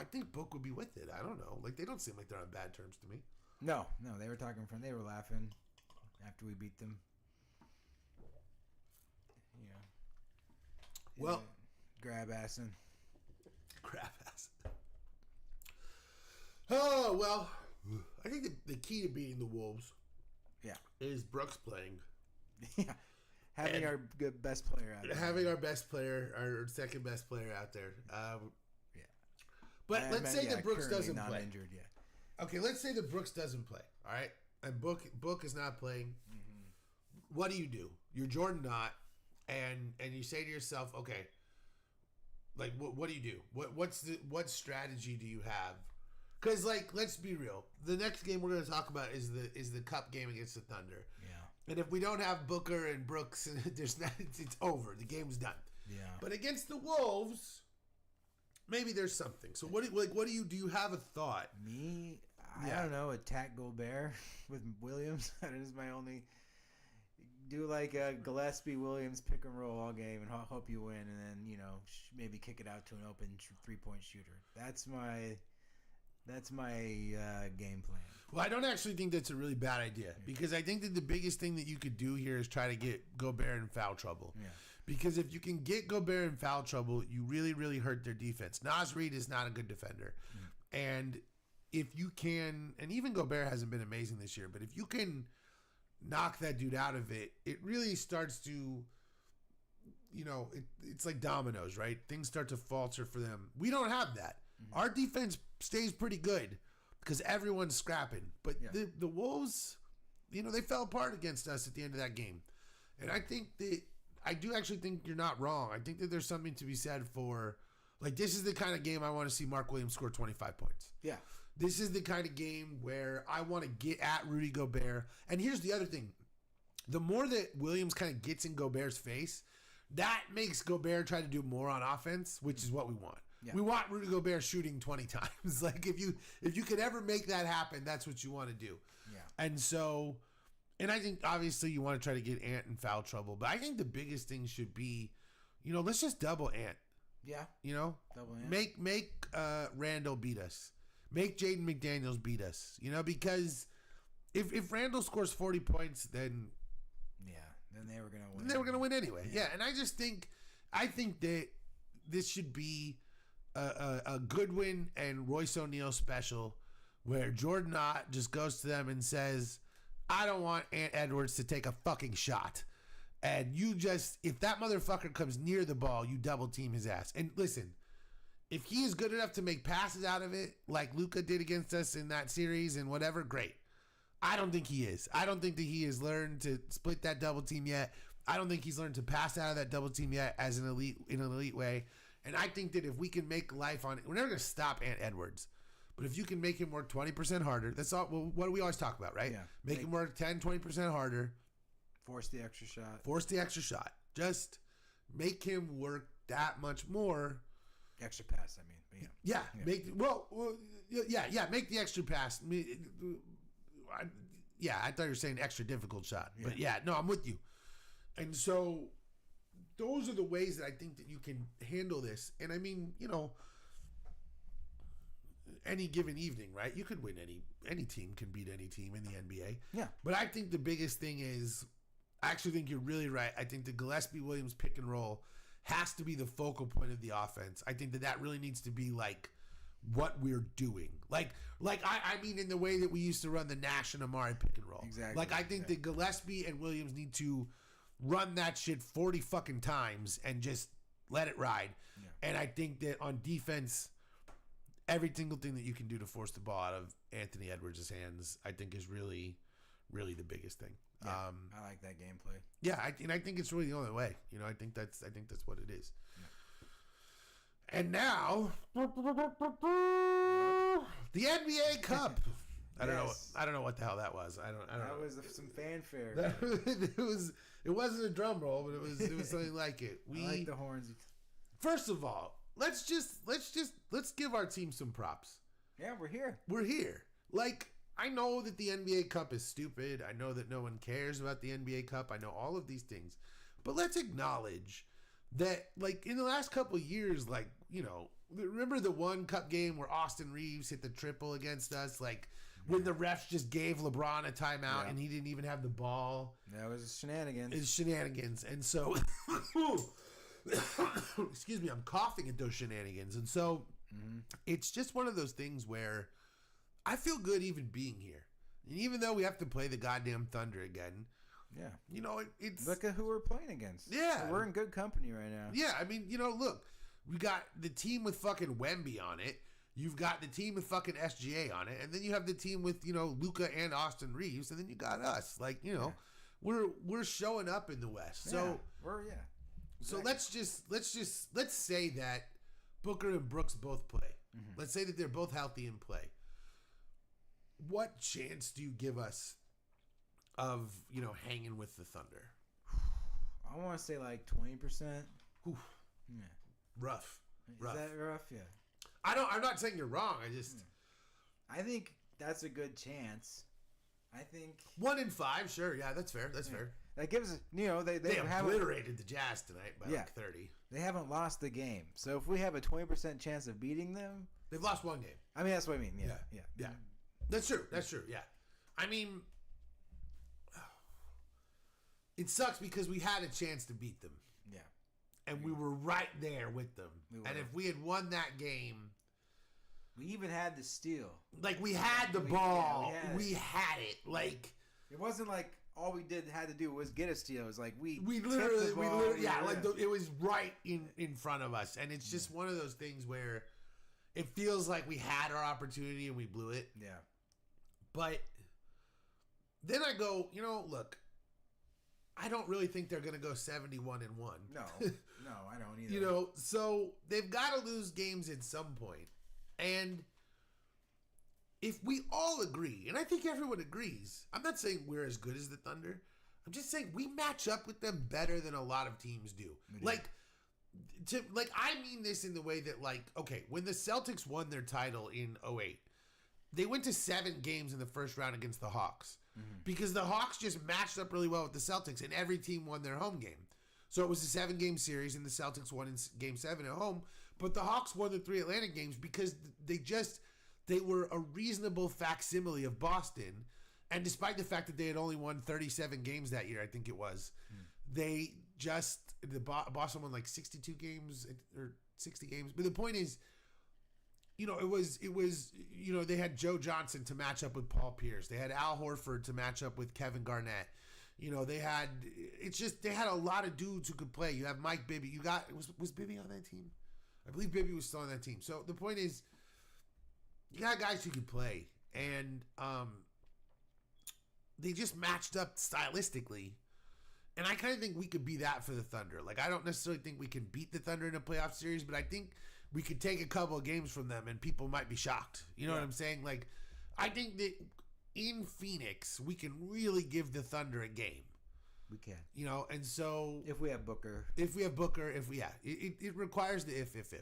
think Book would be with it. I don't know. Like, they don't seem like they're on bad terms to me. No, they were talking they were laughing after we beat them. Yeah. Well, grab assing. Oh, well, I think the key to beating the Wolves is Brooks playing. Yeah. Having our best player out there. Having our best player, our second best player out there. Yeah. But let's say that Brooks doesn't play. Injured, yeah. Okay, let's say that Brooks doesn't play, all right? And Book is not playing. Mm-hmm. What do? You're Jordan Knott, and you say to yourself, okay, like, what do you do? What strategy do you have? Because, like, let's be real. The next game we're going to talk about is the Cup game against the Thunder. Yeah. And if we don't have Booker and Brooks, it's over. The game's done. Yeah. But against the Wolves, maybe there's something. So what do you have a thought? Me, I don't know. Attack Gobert with Williams. That is my only. Do like a Gillespie Williams pick and roll all game and hope you win, and then maybe kick it out to an open 3-point shooter. That's my game plan. Well, I don't actually think that's a really bad idea because I think that the biggest thing that you could do here is try to get Gobert in foul trouble. Yeah. Because if you can get Gobert in foul trouble, you really, really hurt their defense. Naz Reid is not a good defender. And if you can, and even Gobert hasn't been amazing this year, but if you can knock that dude out of it, it really starts to, it's like dominoes, right? Things start to falter for them. We don't have that. Mm-hmm. Our defense stays pretty good because everyone's scrapping. But the Wolves, they fell apart against us at the end of that game. And I do actually think you're not wrong. I think that there's something to be said for, like, this is the kind of game I want to see Mark Williams score 25 points. Yeah. This is the kind of game where I want to get at Rudy Gobert. And here's the other thing. the more that Williams kind of gets in Gobert's face, that makes Gobert try to do more on offense, which is what we want. Yeah. We want Rudy Gobert shooting 20 times. Like if you could ever make that happen, that's what you want to do. Yeah. And so, and I think obviously you want to try to get Ant in foul trouble, but I think the biggest thing should be, let's just double Ant. Yeah. Double Ant. Make Randall beat us. Make Jaden McDaniels beat us. Because if Randall scores 40 points, then then they were gonna win. They were gonna win anyway. Yeah, and I think that this should be a Goodwin and Royce O'Neal special, where Jordan Ott just goes to them and says, "I don't want Ant Edwards to take a fucking shot." And if that motherfucker comes near the ball, you double team his ass. And listen, if he is good enough to make passes out of it, like Luka did against us in that series and whatever, great. I don't think he is. I don't think that he has learned to split that double team yet. I don't think he's learned to pass out of that double team yet in an elite way. And I think that if we can make life on it, we're never going to stop Ant Edwards. But if you can make him work 20% harder, that's all. Well, what do we always talk about, right? Yeah. Make him work 10, 20% harder. Force the extra shot. Just make him work that much more. Extra pass, I mean. But yeah. Make the extra pass. I thought you were saying extra difficult shot. Yeah. But no, I'm with you. And so those are the ways that I think that you can handle this. And I mean, any given evening, right? You could win any team can beat any team in the NBA. Yeah. But I think the biggest thing is, I actually think you're really right. I think the Gillespie-Williams pick and roll has to be the focal point of the offense. I think that really needs to be like what we're doing. Like I mean in the way that we used to run the Nash and Amari pick and roll. Exactly. Like I think that Gillespie and Williams need to run that shit 40 fucking times and just let it ride. Yeah. And I think that on defense, every single thing that you can do to force the ball out of Anthony Edwards' hands, I think is really, really the biggest thing. Yeah, I like that gameplay. Yeah, I think it's really the only way. I think that's what it is. Yeah. And now, the NBA Cup. I don't know what the hell that was. I don't know. That was some fanfare. It wasn't a drum roll, but it was something like it. I like the horns. First of all, let's give our team some props. Yeah, we're here. We're here. Like, I know that the NBA Cup is stupid. I know that no one cares about the NBA Cup. I know all of these things. But let's acknowledge that, like, in the last couple of years, like, remember the one Cup game where Austin Reeves hit the triple against us? Like, when the refs just gave LeBron a timeout and he didn't even have the ball. That was shenanigans. It's shenanigans. And so, excuse me, I'm coughing at those shenanigans. And so, it's just one of those things where I feel good even being here. And even though we have to play the goddamn Thunder again. Yeah. It's... Look at who we're playing against. Yeah. So we're in good company right now. Yeah, I mean, look. We got the team with fucking Wemby on it. You've got the team with fucking SGA on it. And then you have the team with, Luka and Austin Reeves. And then you got us. Like, we're showing up in the West. So So let's say that Booker and Brooks both play. Mm-hmm. Let's say that they're both healthy and play. What chance do you give us of, hanging with the Thunder? I want to say like 20%. Oof. Yeah. Rough. Is that rough? Yeah. I'm not saying you're wrong. I think that's a good chance. I think 1 in 5, sure. Yeah, that's fair. That's fair. That gives us, they obliterated the Jazz tonight by like 30. They haven't lost the game. So if we have a 20% chance of beating them, they've lost one game. I mean, that's what I mean. Yeah. That's true. Yeah. I mean, it sucks because we had a chance to beat them. Yeah. And we were right there with them. And if we had won that game, we even had the steal. Like, we had the ball. We had it. Like, it wasn't like all we had to do was get a steal. It was like we literally, it was right in front of us. And it's just one of those things where it feels like we had our opportunity and we blew it. Yeah. But then I go, look, I don't really think they're going to go 71-1. No, I don't either. So they've got to lose games at some point. And if we all agree, and I think everyone agrees, I'm not saying we're as good as the Thunder. I'm just saying we match up with them better than a lot of teams do. Like I mean this in the way that okay, when the Celtics won their title in 2008, they went to 7 games in the first round against the Hawks because the Hawks just matched up really well with the Celtics, and every team won their home game. So it was a 7-game series, and the Celtics won in Game 7 at home. But the Hawks won the 3 Atlantic games because they were a reasonable facsimile of Boston. And despite the fact that they had only won 37 games that year, I think it was, Boston won like 62 games or 60 games. But the point is, it was, they had Joe Johnson to match up with Paul Pierce. They had Al Horford to match up with Kevin Garnett. They had a lot of dudes who could play. You have Mike Bibby. Was Bibby on that team? I believe Bibby was still on that team. So the point is, you got guys who could play. And they just matched up stylistically. And I kind of think we could be that for the Thunder. Like, I don't necessarily think we can beat the Thunder in a playoff series, but I think we could take a couple of games from them and people might be shocked. You know what I'm saying? Like, I think that in Phoenix, we can really give the Thunder a game. We can. And so... If we have Booker. It requires the if. Yeah.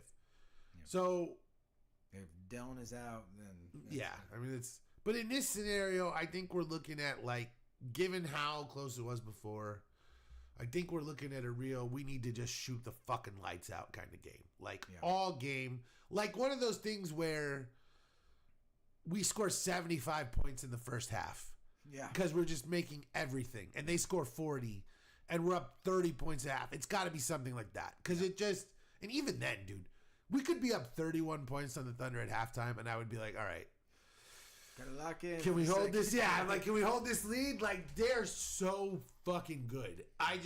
So... If Dillon is out, then... Yeah, I mean, it's... But in this scenario, I think we're looking at, given how close it was before, I think we're looking at a real, we need to just shoot the fucking lights out kind of game. All game. Like one of those things where we score 75 points in the first half. Yeah. Because we're just making everything. And they score 40, and we're up 30 points a half. It's got to be something like that. Because it just, and even then, dude, we could be up 31 points on the Thunder at halftime, and I would be like, all right. Gotta lock in. Can we hold this? Yeah, can we hold this lead? They're so fucking good. I'm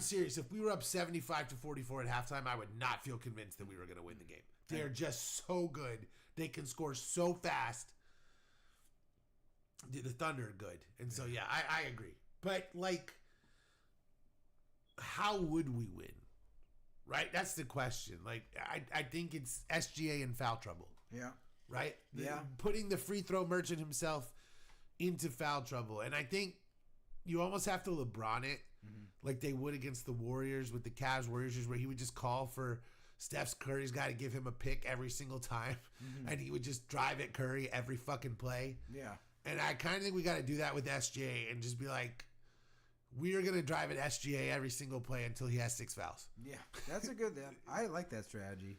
serious. If we were up 75-44 at halftime, I would not feel convinced that we were going to win the game. They're just so good. They can score so fast. The Thunder are good. And so, yeah, I agree. But, how would we win? Right? That's the question. I think it's SGA in foul trouble. Yeah. Right? Yeah. Putting the free throw merchant himself into foul trouble. And I think you almost have to LeBron it like they would against the Warriors with the Cavs Warriors, where he would just call for Steph Curry's got to give him a pick every single time. And he would just drive at Curry every fucking play. Yeah. And I kind of think we got to do that with SGA and just be like, we are going to drive at SGA every single play until he has 6 fouls. Yeah. That's a good, I like that strategy.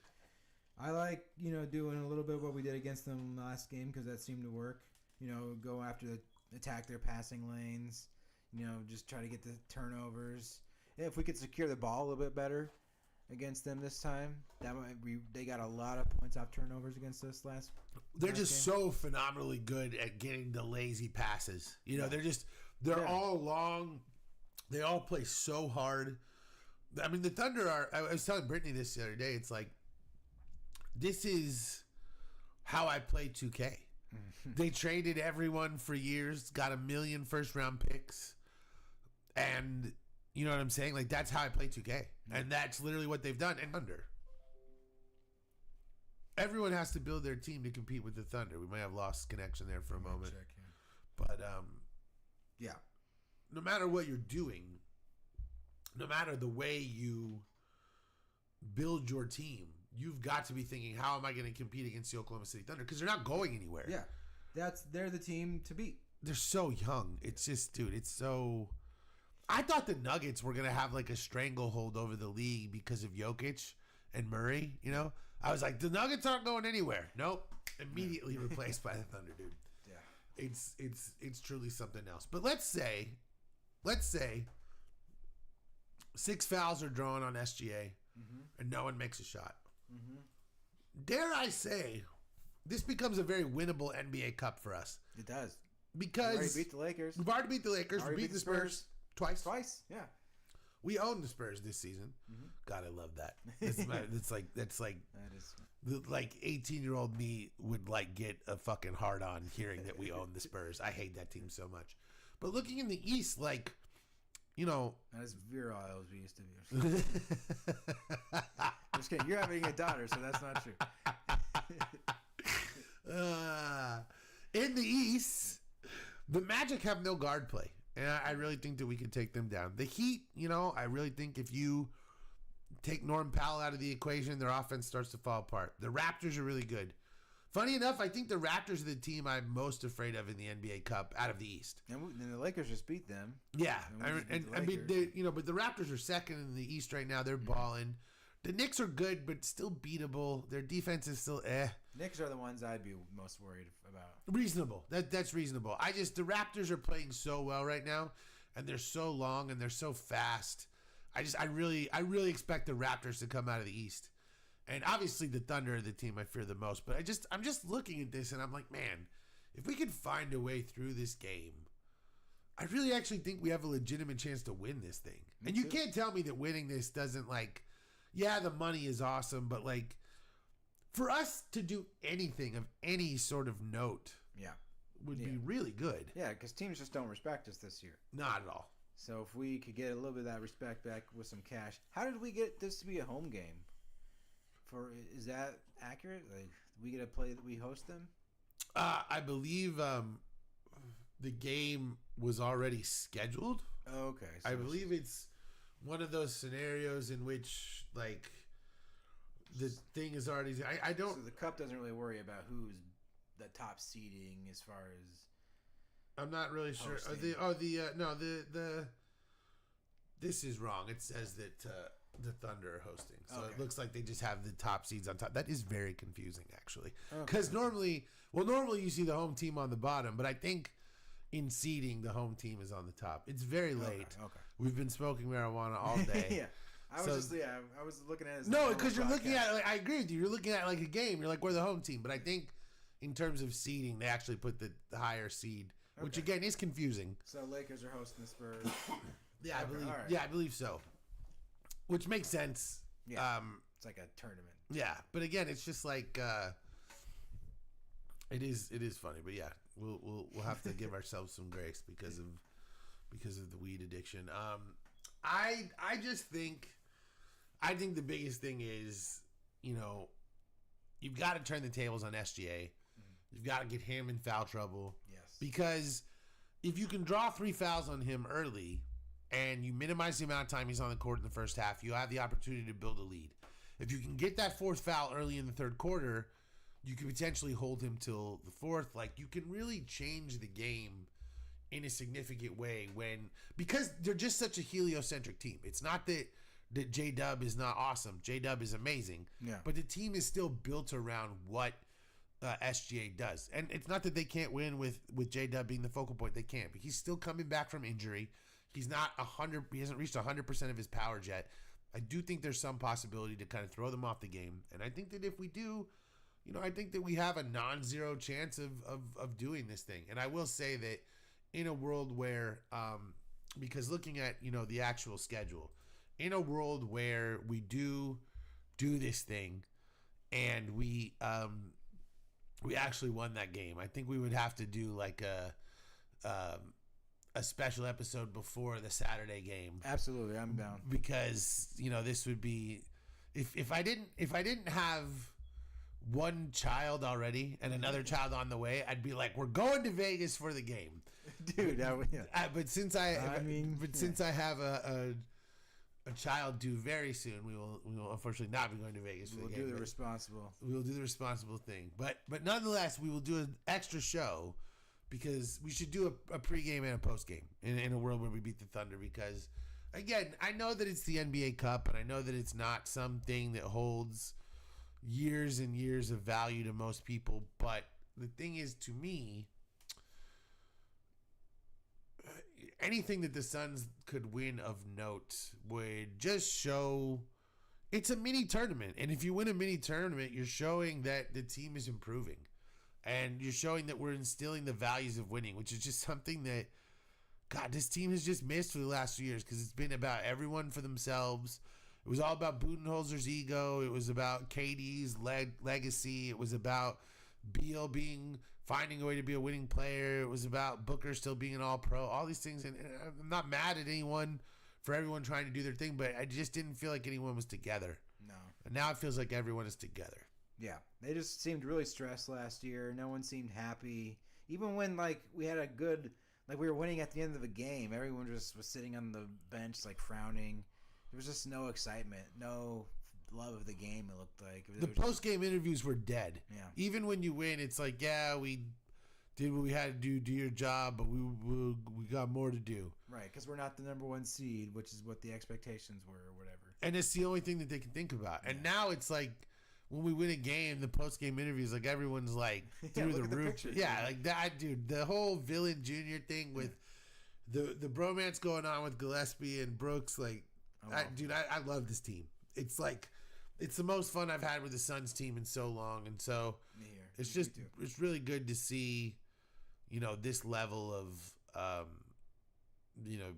I like, doing a little bit of what we did against them last game because that seemed to work. Go after attack their passing lanes. Just try to get the turnovers. Yeah, if we could secure the ball a little bit better against them this time, they got a lot of points off turnovers against us last. They're just game. so phenomenally good at getting the lazy passes. They're all long. They all play so hard. I mean, the Thunder are. I was telling Brittany this the other day. It's like, this is how I play 2K. They traded everyone for years, got 1 million first-round picks, and you know what I'm saying? That's how I play 2K, and that's literally what they've done. And Thunder, everyone has to build their team to compete with the Thunder. We might have lost connection there for a moment, but yeah. No matter what you're doing, no matter the way you build your team, you've got to be thinking, how am I going to compete against the Oklahoma City Thunder? Because they're not going anywhere. Yeah. They're the team to beat. They're so young. It's just, dude, it's so... I thought the Nuggets were going to have a stranglehold over the league because of Jokic and Murray, I was like, the Nuggets aren't going anywhere. Nope. Immediately replaced by the Thunder, dude. Yeah. It's truly something else. But let's say 6 fouls are drawn on SGA and no one makes a shot. Dare I say, this becomes a very winnable NBA Cup for us. It does. Because we already beat the Lakers. We've already beat the Lakers. We beat the Spurs twice. Yeah. We own the Spurs this season. God, I love that. That's like that is. The 18-year-old me would get a fucking hard on hearing that we own the Spurs. I hate that team so much. But looking in the East, not as virile as we used to be. Just kidding. You're having a daughter, so that's not true. In the East, the Magic have no guard play. And I really think that we could take them down. The Heat, I really think if you take Norm Powell out of the equation, their offense starts to fall apart. The Raptors are really good. Funny enough, I think the Raptors are the team I'm most afraid of in the NBA Cup out of the East. And the Lakers just beat them. Yeah, but the Raptors are second in the East right now. They're balling. The Knicks are good, but still beatable. Their defense is still Knicks are the ones I'd be most worried about. Reasonable. That's reasonable. The Raptors are playing so well right now, and they're so long and they're so fast. I really expect the Raptors to come out of the East. And obviously the Thunder are the team I fear the most. But I'm just looking at this and I'm like, man, if we could find a way through this game, I really actually think we have a legitimate chance to win this thing. Me and you too. can't tell me that winning this doesn't the money is awesome, but for us to do anything of any sort of note would be really good. Yeah, because teams just don't respect us this year. Not at all. So if we could get a little bit of that respect back with some cash. How did we get this to be a home game? Is that accurate? We get a play that we host them? I believe the game was already scheduled. Oh, okay. I believe it's one of those scenarios in which the thing is already. I don't. So the cup doesn't really worry about who's the top seeding as far as. I'm not really sure. This is wrong. It says that the Thunder are hosting, so it looks like they just have the top seeds on top. That is very confusing, actually, because normally you see the home team on the bottom, but I think in seeding the home team is on the top. It's very late. Okay. We've been smoking marijuana all day. Yeah. I was looking at it as no, because you're looking at I agree with you. You're looking at it like a game. You're like, we're the home team, but I think in terms of seeding, they actually put the higher seed. Which again is confusing. So Lakers are hosting the Spurs. I believe. Right. Yeah, I believe so. Which makes sense. Yeah, it's like a tournament. Yeah, but again, it's just it is funny. But yeah, we'll have to give ourselves some grace because of the weed addiction. I think the biggest thing is you've got to turn the tables on SGA. You've got to get him in foul trouble. Yes. Because if you can draw 3 fouls on him early and you minimize the amount of time he's on the court in the first half, you have the opportunity to build a lead. If you can get that 4th foul early in the third quarter, you can potentially hold him till the 4th. You can really change the game in a significant way because they're just such a heliocentric team. It's not that J-Dub is not awesome. J-Dub is amazing. Yeah. But the team is still built around what SGA does. And it's not that they can't win with J-Dub being the focal point. They can't. But he's still coming back from injury. He hasn't reached 100% of his powers yet. I do think there's some possibility to kind of throw them off the game. And I think that if we do, I think that we have a non-zero chance of doing this thing. And I will say that in a world where, because looking at, the actual schedule, in a world where we do this thing and we actually won that game, I think we would have to do a special episode before the Saturday game. Absolutely, I'm down. Because this would be if I didn't have one child already and another child on the way, I'd be like, we're going to Vegas for the game, dude. But since I have a child due very soon, we will unfortunately not be going to Vegas for the game. We'll do the responsible. We will do the responsible thing, but nonetheless, we will do an extra show. Because we should do a pregame and a postgame in a world where we beat the Thunder. Because, again, I know that it's the NBA Cup, and I know that it's not something that holds years and years of value to most people. But the thing is, to me, anything that the Suns could win of note would just show it's a mini tournament. And if you win a mini tournament, you're showing that the team is improving. And you're showing that we're instilling the values of winning, which is just something that, God, this team has just missed for the last few years because it's been about everyone for themselves. It was all about Budenholzer's ego. It was about KD's legacy. It was about Beal finding a way to be a winning player. It was about Booker still being an all-pro. All these things. And I'm not mad at anyone for everyone trying to do their thing, but I just didn't feel like anyone was together. No. And now it feels like everyone is together. Yeah, they just seemed really stressed last year. No one seemed happy. Even when we had a good like we were winning at the end of the game. Everyone just was sitting on the bench like frowning. There was just no excitement, no love of the game. It looked like The post game interviews were dead. Yeah. Even when you win, it's like, yeah, we did what we had to do your job, but we got more to do. Right, because we're not the number 1 seed, which is what the expectations were or whatever. And it's the only thing that they can think about. And now it's like when we win a game, the post game interviews, like everyone's like through the roof. Pictures, yeah, like that, dude. The whole Villain Jr. thing with the bromance going on with Gillespie and Brooks, like, dude, I love this team. It's like it's the most fun I've had with the Suns team in so long, and so it's just it's really good to see, this level of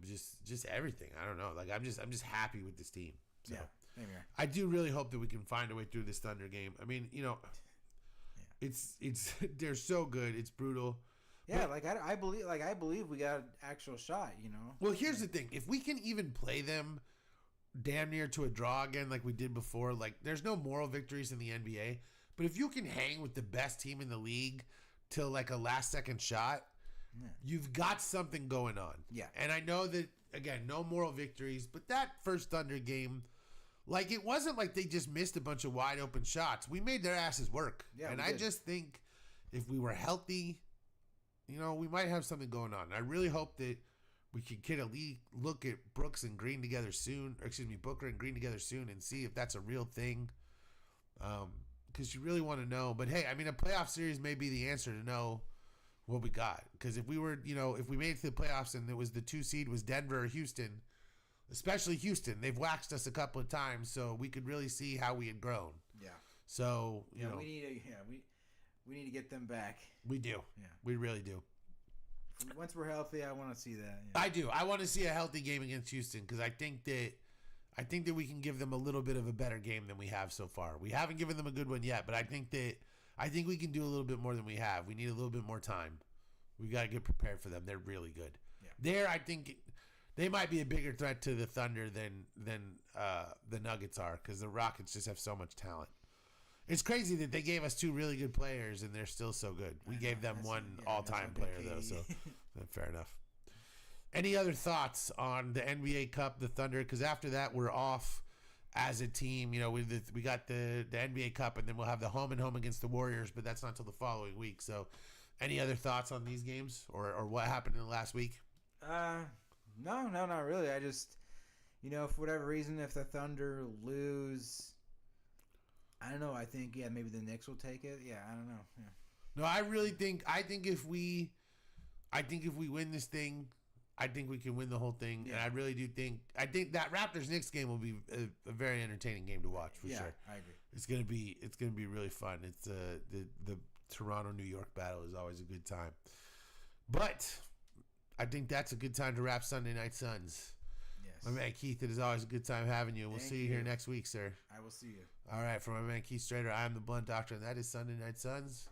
just everything. I don't know. Like I'm just happy with this team. So I do really hope that we can find a way through this Thunder game. I mean, it's they're so good. It's brutal. Yeah, but, I believe we got an actual shot. Well, here's the thing: if we can even play them damn near to a draw again, like we did before, like there's no moral victories in the NBA. But if you can hang with the best team in the league till like a last second shot, you've got something going on. Yeah. And I know that, again, no moral victories, but that first Thunder game, like it wasn't like they just missed a bunch of wide open shots. We made their asses work. Yeah, and I just think if we were healthy, we might have something going on. I really hope that we can get a look at Brooks and Green together soon, Booker and Green together soon, and see if that's a real thing. Because you really want to know. But hey, I mean, a playoff series may be the answer to know what we got. Because if we were, if we made it to the playoffs and it was the 2 seed was Denver or Houston, especially Houston, they've waxed us a couple of times, so we could really see how we had grown. Yeah. So we need to get them back. We do. Yeah. We really do. Once we're healthy, I want to see that. Yeah. I do. I want to see a healthy game against Houston because I think that we can give them a little bit of a better game than we have so far. We haven't given them a good one yet, but I think we can do a little bit more than we have. We need a little bit more time. We got to get prepared for them. They're really good. Yeah. I think they might be a bigger threat to the Thunder than the Nuggets are because the Rockets just have so much talent. It's crazy that they gave us 2 really good players and they're still so good. We gave them one all-time player though, so fair enough. Any other thoughts on the NBA Cup, the Thunder? Because after that, we're off as a team. We got the NBA Cup, and then we'll have the home and home against the Warriors, but that's not until the following week. So, any other thoughts on these games or what happened in the last week? No, not really. I just, for whatever reason, if the Thunder lose, I don't know. I think maybe the Knicks will take it. Yeah, I don't know. Yeah. No, I really think if we win this thing, I think we can win the whole thing, and I really do think that Raptors-Knicks game will be a very entertaining game to watch for sure. I agree. It's gonna be really fun. It's the Toronto-New York battle is always a good time, but I think that's a good time to wrap Sunday Night Suns. Yes. My man Keith, it is always a good time having you. We'll see you here next week, sir. I will see you. All right, for my man Keith Strader, I am the Blunt Doctor, and that is Sunday Night Suns.